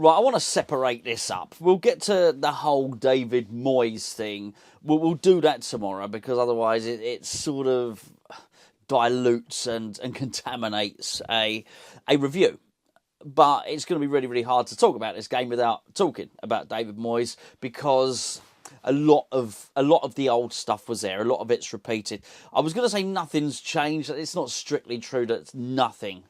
Right, I want to separate this up. We'll get to the whole David Moyes thing. We'll do that tomorrow, because otherwise it sort of dilutes and contaminates a review. But it's going to be really, really hard to talk about this game without talking about David Moyes, because a lot of the old stuff was there. A lot of it's repeated. I was going to say nothing's changed. It's not strictly true that nothing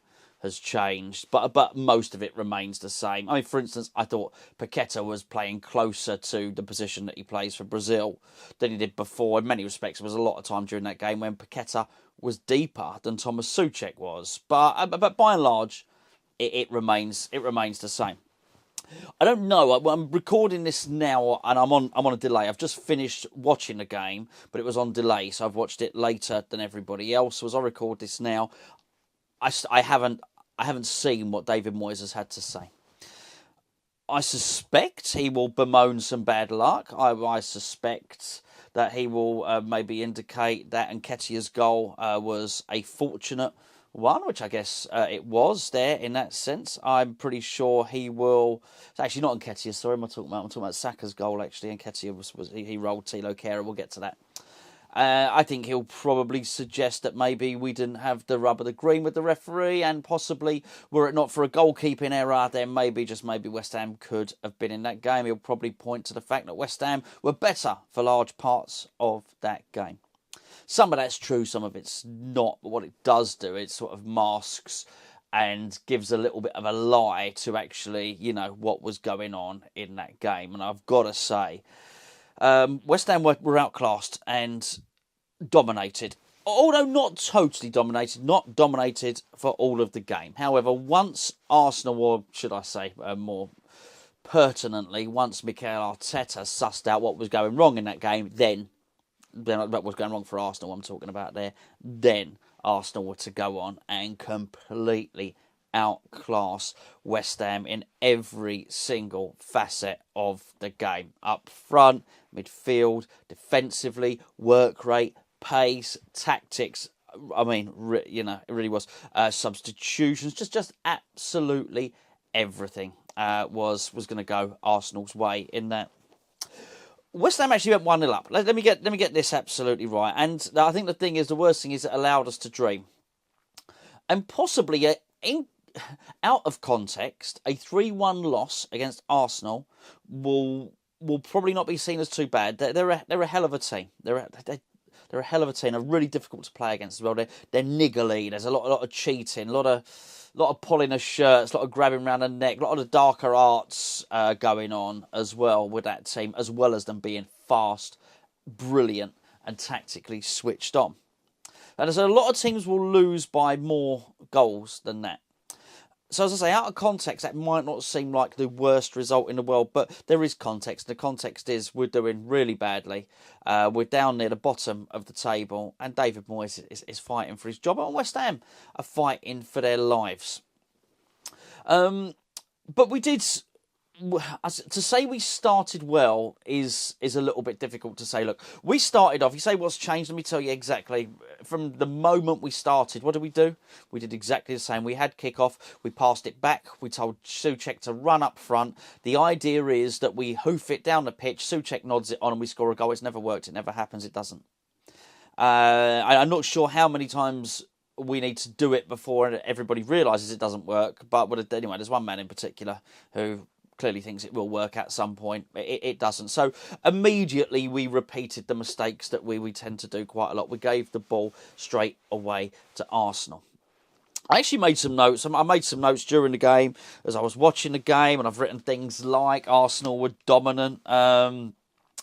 has changed, but most of it remains the same. I mean, for instance, I thought Paqueta was playing closer to the position that he plays for Brazil than he did before. In many respects, there was a lot of time during that game when Paqueta was deeper than Thomas Souček was. But by and large, it remains the same. I don't know. I'm recording this now, and I'm on a delay. I've just finished watching the game, but it was on delay, so I've watched it later than everybody else. So as I record this now, I haven't seen what David Moyes has had to say. I suspect he will bemoan some bad luck. I suspect that he will maybe indicate that Nketiah's goal was a fortunate one, which I guess it was there in that sense. I'm pretty sure he will. It's actually not Nketiah, sorry, I'm talking about Saka's goal, actually. Nketiah he rolled Tilo Kehrer. We'll get to that. I think he'll probably suggest that maybe we didn't have the rub of the green with the referee, and possibly, were it not for a goalkeeping error, then maybe West Ham could have been in that game. He'll probably point to the fact that West Ham were better for large parts of that game. Some of that's true, some of it's not. But what it does do, it sort of masks and gives a little bit of a lie to actually, what was going on in that game. And I've got to say, West Ham were outclassed and dominated. Although not totally dominated, not dominated for all of the game. However, once Arsenal, or should I say more pertinently, once Mikel Arteta sussed out what was going wrong in that game, then what was going wrong for Arsenal, I'm talking about there, then Arsenal were to go on and completely outclass West Ham in every single facet of the game. Up front, midfield, defensively, work rate, pace, tactics. I mean, it really was. Substitutions, just absolutely everything was going to go Arsenal's way in that. West Ham actually went 1-0 up. Let me get this absolutely right. And I think the worst thing is it allowed us to dream. And possibly, out of context, a 3-1 loss against Arsenal will probably not be seen as too bad. They're a hell of a team. They're a hell of a team. They're really difficult to play against as well. They're niggly. There's a lot of cheating, a lot of pulling of shirts, a lot of grabbing around the neck, a lot of the darker arts going on as well with that team, as well as them being fast, brilliant, and tactically switched on. And so a lot of teams will lose by more goals than that. So as I say, out of context, that might not seem like the worst result in the world, but there is context. The context is we're doing really badly. We're down near the bottom of the table, and David Moyes is fighting for his job, and West Ham are fighting for their lives. But we did. To say we started well is a little bit difficult to say. Look, we started off, you say what's changed, let me tell you exactly. From the moment we started, what did we do? We did exactly the same. We had kick-off, we passed it back, we told Souček to run up front. The idea is that we hoof it down the pitch, Souček nods it on and we score a goal. It's never worked, it never happens, it doesn't. I'm not sure how many times we need to do it before everybody realises it doesn't work, but anyway, there's one man in particular who clearly thinks it will work at some point. It doesn't. So immediately we repeated the mistakes that we tend to do quite a lot. We gave the ball straight away to Arsenal. I actually made some notes. I made some notes during the game as I was watching the game, and I've written things like Arsenal were dominant. Bowen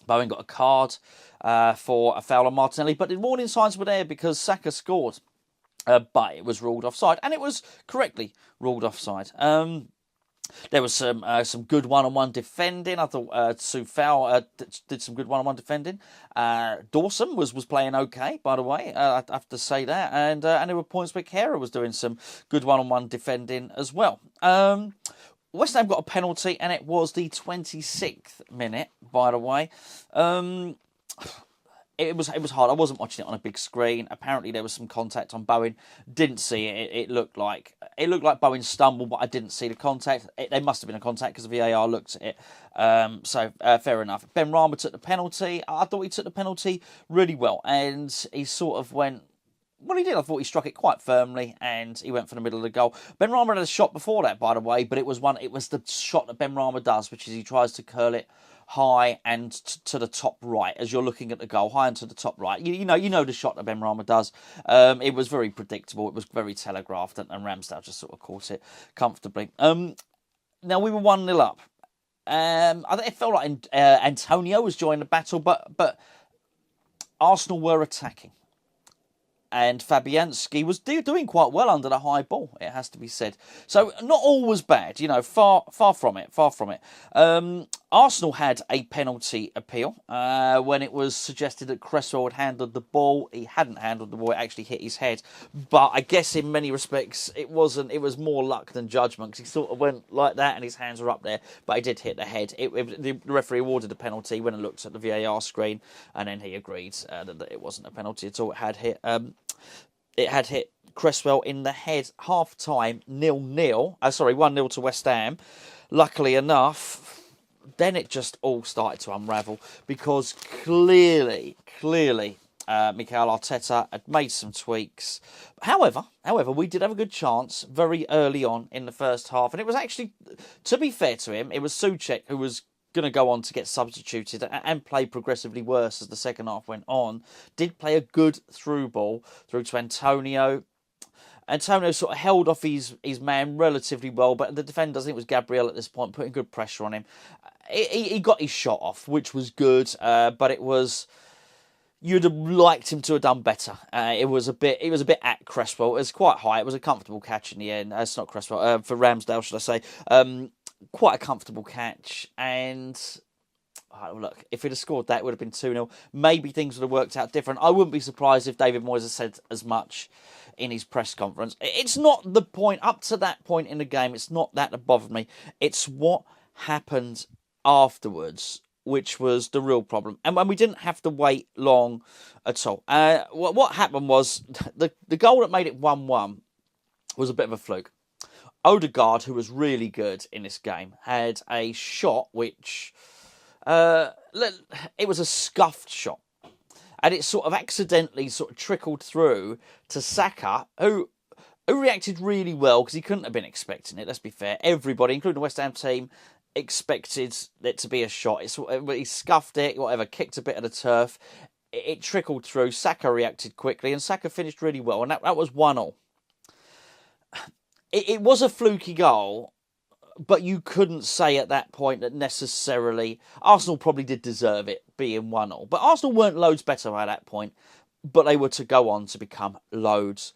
got a card for a foul on Martinelli, but the warning signs were there because Saka scored. But it was ruled offside, and it was correctly ruled offside. There was some good one-on-one defending. I thought Soufal did some good one-on-one defending. Dawson was playing okay, by the way. I have to say that. And there were points where Kehrer was doing some good one-on-one defending as well. West Ham got a penalty, and it was the 26th minute, by the way. it was hard. I wasn't watching it on a big screen. Apparently there was some contact on Bowen. Didn't see it. It looked like Bowen stumbled, but I didn't see the contact. There must have been a contact because the VAR looked at it. So fair enough. Benrahma took the penalty. I thought he took the penalty really well, and he sort of went. Well, he did. I thought he struck it quite firmly, and he went for the middle of the goal. Benrahma had a shot before that, by the way, but it was the shot that Benrahma does, which is he tries to curl it high and to the top right as you're looking at the goal, high and to the top right. You know the shot that Benrahma does. It was very predictable. It was very telegraphed, and Ramsdale just sort of caught it comfortably. Now we were 1-0 up. It felt like Antonio was joining the battle, but Arsenal were attacking. And Fabianski was doing quite well under the high ball, it has to be said. So not all was bad, far from it, far from it. Arsenal had a penalty appeal when it was suggested that Cresswell had handled the ball. He hadn't handled the ball, it actually hit his head. But I guess in many respects it was more luck than judgment, because he sort of went like that and his hands were up there, but he did hit the head. The referee awarded a penalty when he looked at the VAR screen, and then he agreed that it wasn't a penalty at all. It had hit Cresswell in the head. Half time, 0-0. 1-0 to West Ham. Luckily enough, then it just all started to unravel, because clearly, Mikel Arteta had made some tweaks. However, we did have a good chance very early on in the first half, and it was actually, to be fair to him, it was Souček who was going to go on to get substituted and play progressively worse as the second half went on. Did play a good through ball through to Antonio. Antonio sort of held off his man relatively well, but the defender, I think it was Gabriel at this point, putting good pressure on him. He got his shot off, which was good, but it was... You'd have liked him to have done better. It was a bit at Cresswell. It was quite high. It was a comfortable catch in the end. It's not Cresswell, for Ramsdale, should I say. Quite a comfortable catch, and look, if he'd have scored that, it would have been 2-0. Maybe things would have worked out different. I wouldn't be surprised if David Moyes had said as much in his press conference. It's not the point, up to that point in the game, it's not that bothered me. It's what happened afterwards, which was the real problem. And when we didn't have to wait long at all. What happened was, the goal that made it 1-1 was a bit of a fluke. Odegaard, who was really good in this game, had a shot which... it was a scuffed shot. And it sort of accidentally trickled through to Saka, who reacted really well, because he couldn't have been expecting it, let's be fair. Everybody, including the West Ham team, expected it to be a shot. He scuffed it, whatever, kicked a bit of the turf. It trickled through. Saka reacted quickly, and Saka finished really well. And that was 1-0. It was a fluky goal, but you couldn't say at that point that necessarily Arsenal probably did deserve it, being 1-0. But Arsenal weren't loads better by that point, but they were to go on to become loads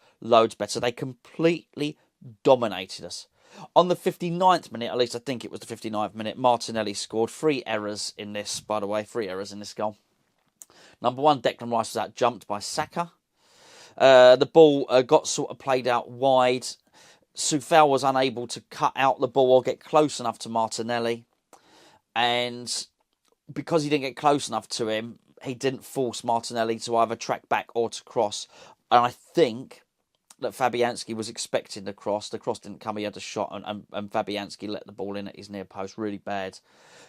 better. They completely dominated us. On the 59th minute, at least I think it was the 59th minute, Martinelli scored. 3 errors in this, by the way, 3 errors in this goal. Number one, Declan Rice was out-jumped by Saka. The ball got sort of played out wide. Soufal was unable to cut out the ball or get close enough to Martinelli. And because he didn't get close enough to him, he didn't force Martinelli to either track back or to cross. And I think that Fabianski was expecting the cross. The cross didn't come. He had a shot, and Fabianski let the ball in at his near post. Really bad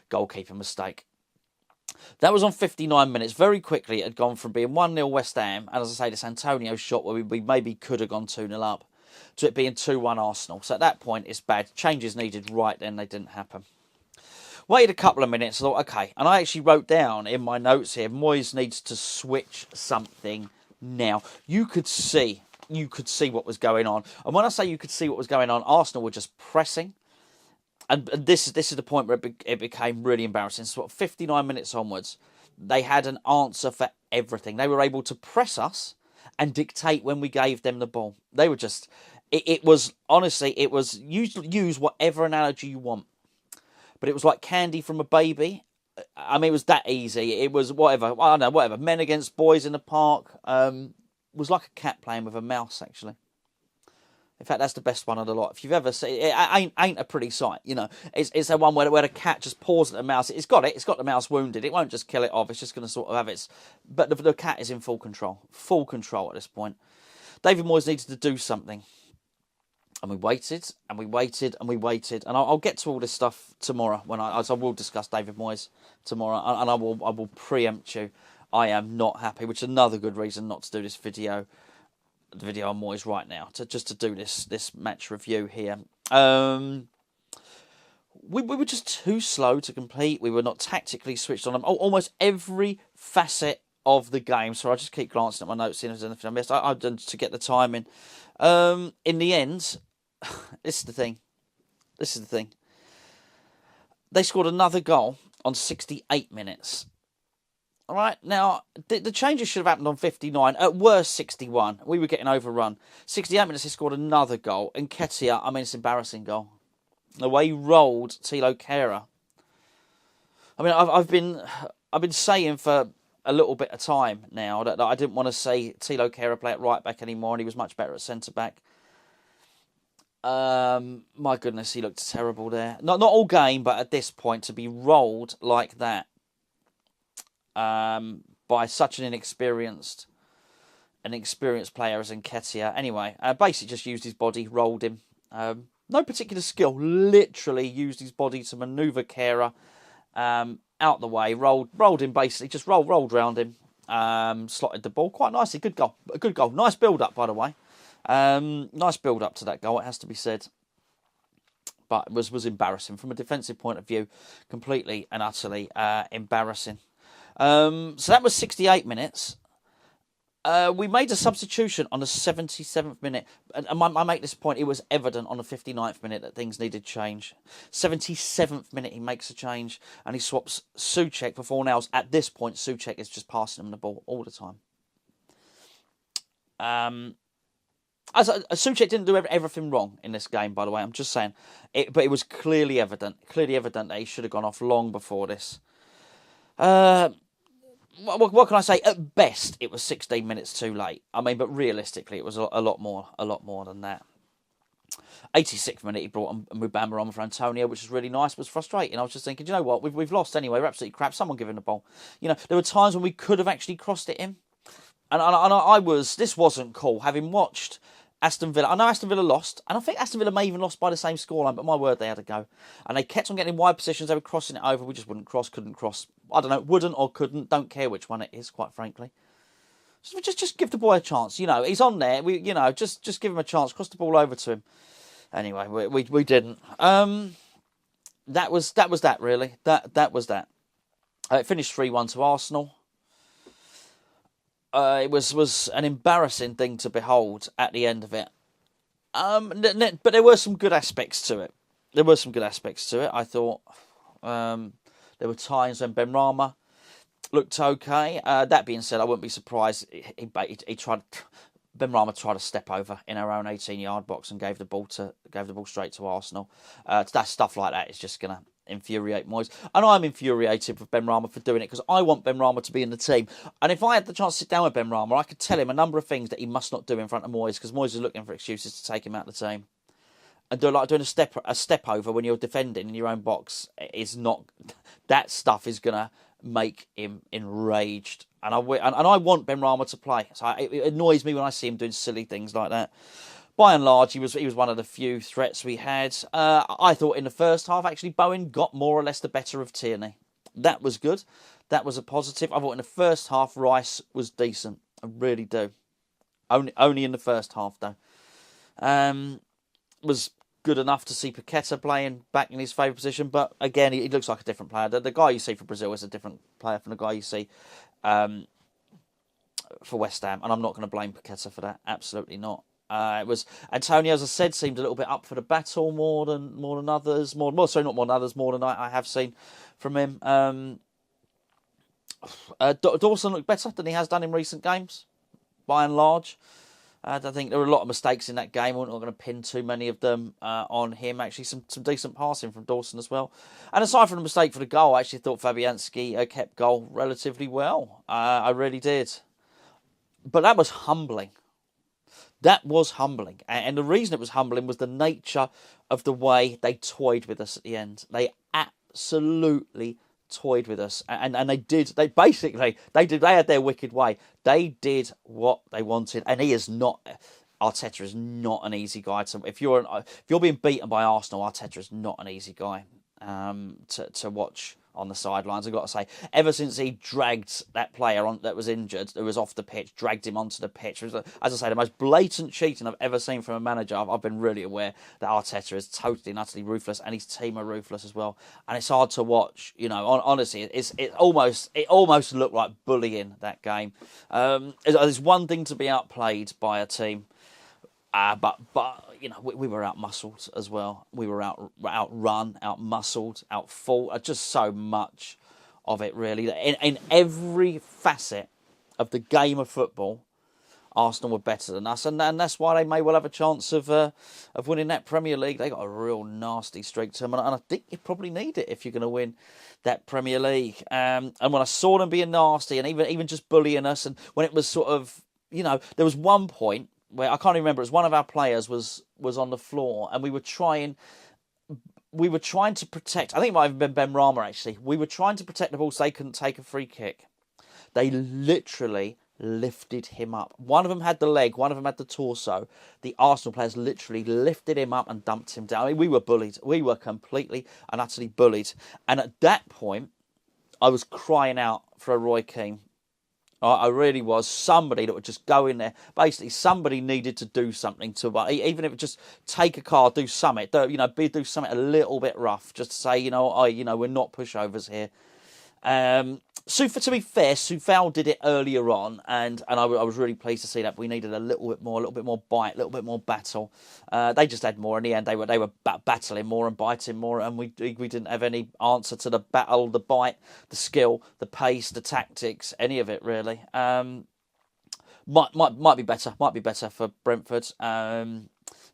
goalkeeper mistake. That was on 59 minutes. Very quickly, it had gone from being 1-0 West Ham, and as I say, this Antonio shot where we maybe could have gone 2-0 up, to it being 2-1 Arsenal. So at that point, it's bad. Changes needed right then. They didn't happen. Waited a couple of minutes. I thought, okay. And I actually wrote down in my notes here, Moyes needs to switch something now. You could see what was going on. And when I say you could see what was going on, Arsenal were just pressing. And this is the point where it became really embarrassing. So 59 minutes onwards, they had an answer for everything. They were able to press us and dictate when we gave them the ball. They were just... It was, honestly, use whatever analogy you want. But it was like candy from a baby. I mean, it was that easy. It was whatever. I don't know, whatever. Men against boys in the park. Was like a cat playing with a mouse, actually. In fact, that's the best one of the lot. If you've ever seen it, ain't a pretty sight. You know, it's the one where the cat just paws at the mouse. It's got the mouse wounded. It won't just kill it off. It's just going to sort of have its. But the cat is in full control at this point. David Moyes needed to do something, and we waited and we waited and we waited. And I'll get to all this stuff tomorrow when I will discuss David Moyes tomorrow, and I will preempt you. I am not happy, which is another good reason not to do this video. The video on Moyes right now, to do this match review here. We were just too slow to complete. We were not tactically switched on. Almost every facet of the game. So I just keep glancing at my notes, seeing if there's anything I missed. I've done to get the timing. In the end, this is the thing. They scored another goal on 68 minutes. All right, now, the changes should have happened on 59. At worst, 61. We were getting overrun. 68 minutes, he scored another goal. And Ketia, I mean, it's an embarrassing goal. The way he rolled Thilo Kehrer. I mean, I've been saying for a little bit of time now that I didn't want to see Thilo Kehrer play at right back anymore, and he was much better at centre back. My goodness, he looked terrible there. Not all game, but at this point, to be rolled like that. By such an inexperienced player as Nketiah. Anyway, basically just used his body, rolled him. No particular skill, literally used his body to manoeuvre Kehrer out the way, rolled him basically, just rolled round him, slotted the ball quite nicely. Good goal. Nice build-up, by the way. Nice build-up to that goal, it has to be said. But it was embarrassing from a defensive point of view, completely and utterly embarrassing. So that was 68 minutes. We made a substitution on the 77th minute. And I make this point, it was evident on the 59th minute that things needed change. 77th minute, he makes a change, and he swaps Souček for Fornals. At this point, Souček is just passing him the ball all the time. Souček didn't do everything wrong in this game, by the way. I'm just saying. But it was clearly evident that he should have gone off long before this. What can I say? At best, it was 16 minutes too late. I mean, but realistically, it was a lot more than that. 86th minute, he brought Mubama on for Antonio, which was really nice, but was frustrating. I was just thinking, you know what? We've lost anyway. We're absolutely crap. Someone give him the ball. You know, there were times when we could have actually crossed it in, and this wasn't cool. Having watched Aston Villa, I know Aston Villa lost, and I think Aston Villa may even lost by the same scoreline, but my word, they had a go. And they kept on getting in wide positions, they were crossing it over, we just couldn't cross. I don't know, wouldn't or couldn't, don't care which one it is, quite frankly. So just give the boy a chance, you know, he's on there, just give him a chance, cross the ball over to him. Anyway, we didn't. That was that really, that was that. It finished 3-1 to Arsenal. It was an embarrassing thing to behold at the end of it. But there were some good aspects to it. I thought there were times when Benrahma looked okay. That being said, I wouldn't be surprised. Benrahma tried to step over in our own 18-yard box and gave the ball straight to Arsenal. That stuff like that is just gonna infuriate Moyes, and I'm infuriated with Benrahma for doing it because I want Benrahma to be in the team. And if I had the chance to sit down with Benrahma, I could tell him a number of things that he must not do in front of Moyes, because Moyes is looking for excuses to take him out of the team. And doing a step over when you're defending in your own box is not. That stuff is gonna make him enraged, and I want Benrahma to play. So it annoys me when I see him doing silly things like that. By and large, he was one of the few threats we had. I thought in the first half, actually, Bowen got more or less the better of Tierney. That was good. That was a positive. I thought in the first half, Rice was decent. I really do. Only in the first half, though. Was good enough to see Paqueta playing back in his favourite position, but again, he looks like a different player. The guy you see for Brazil is a different player from the guy you see for West Ham, and I'm not going to blame Paqueta for that. Absolutely not. It was Antonio, as I said, seemed a little bit up for the battle more than others. More than I have seen from him. Dawson looked better than he has done in recent games, by and large. I think there were a lot of mistakes in that game. We're not going to pin too many of them on him. Actually, some decent passing from Dawson as well. And aside from the mistake for the goal, I actually thought Fabianski kept goal relatively well. I really did. But that was humbling. That was humbling. And the reason it was humbling was the nature of the way they toyed with us at the end. They absolutely toyed with us. And they had their wicked way. They did what they wanted. And Arteta is not an easy guy to. If you're being beaten by Arsenal, Arteta is not an easy guy to watch on the sidelines. I've got to say, ever since he dragged that player on that was injured, who was off the pitch, dragged him onto the pitch, it was, as I say, the most blatant cheating I've ever seen from a manager. I've been really aware that Arteta is totally and utterly ruthless, and his team are ruthless as well. And it's hard to watch. Honestly, it almost looked like bullying, that game. There's one thing to be outplayed by a team. But we were out-muscled as well. We were outrun, out-muscled, out-fought. Just so much of it, really. In every facet of the game of football, Arsenal were better than us. And that's why they may well have a chance of winning that Premier League. They got a real nasty streak to them. And I think you probably need it if you're going to win that Premier League. And when I saw them being nasty and even just bullying us, and when it was sort of, there was one point where I can't even remember, it was one of our players was on the floor, and we were trying to protect. I think it might have been Benrahma, actually. We were trying to protect the ball so they couldn't take a free kick. They literally lifted him up. One of them had the leg, one of them had the torso. The Arsenal players literally lifted him up and dumped him down. I mean, we were bullied. We were completely and utterly bullied. And at that point, I was crying out for a Roy Keane. I really was. Somebody that would just go in there. Basically, somebody needed to do something even if it just take a card, do something. Do something a little bit rough, just to say, we're not pushovers here. To be fair, Soufal did it earlier on, and I was really pleased to see that. We needed a little bit more bite, a little bit more battle. They just had more in the end. They were battling more and biting more, and we didn't have any answer to the battle, the bite, the skill, the pace, the tactics, any of it really. Might be better for Brentford.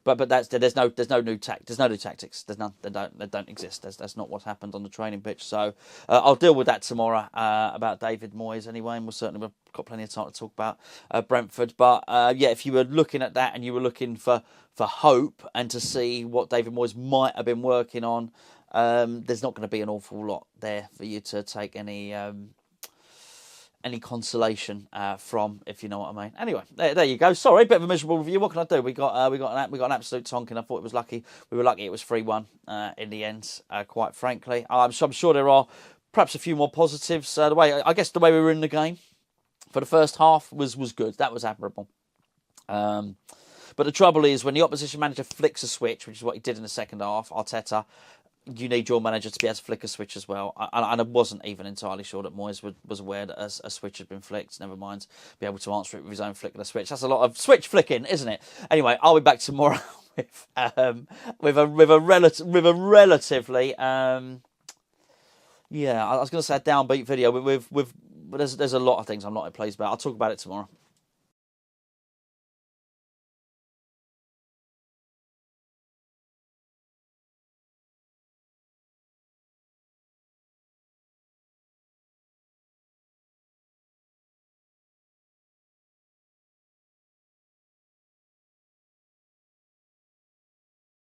But there's no new tactics. There's none. They don't exist. That's not what's happened on the training pitch. So I'll deal with that tomorrow about David Moyes anyway, and we've got plenty of time to talk about Brentford. But if you were looking at that and you were looking for hope and to see what David Moyes might have been working on, there's not going to be an awful lot there for you to take any consolation from, if you know what I mean. Anyway, there you go. Sorry, bit of a miserable review. What can I do? We got an absolute tonking. I thought it was lucky. We were lucky it was 3-1 in the end. Quite frankly, I'm sure there are perhaps a few more positives. The way we were in the game for the first half was good. That was admirable. But the trouble is when the opposition manager flicks a switch, which is what he did in the second half, Arteta. You need your manager to be able to flick a switch as well. And I wasn't even entirely sure that Moyes was aware that a switch had been flicked. Never mind, be able to answer it with his own flick of the switch. That's a lot of switch flicking, isn't it? Anyway, I'll be back tomorrow with a relatively I was going to say a downbeat video. There's a lot of things I'm not pleased about. I'll talk about it tomorrow.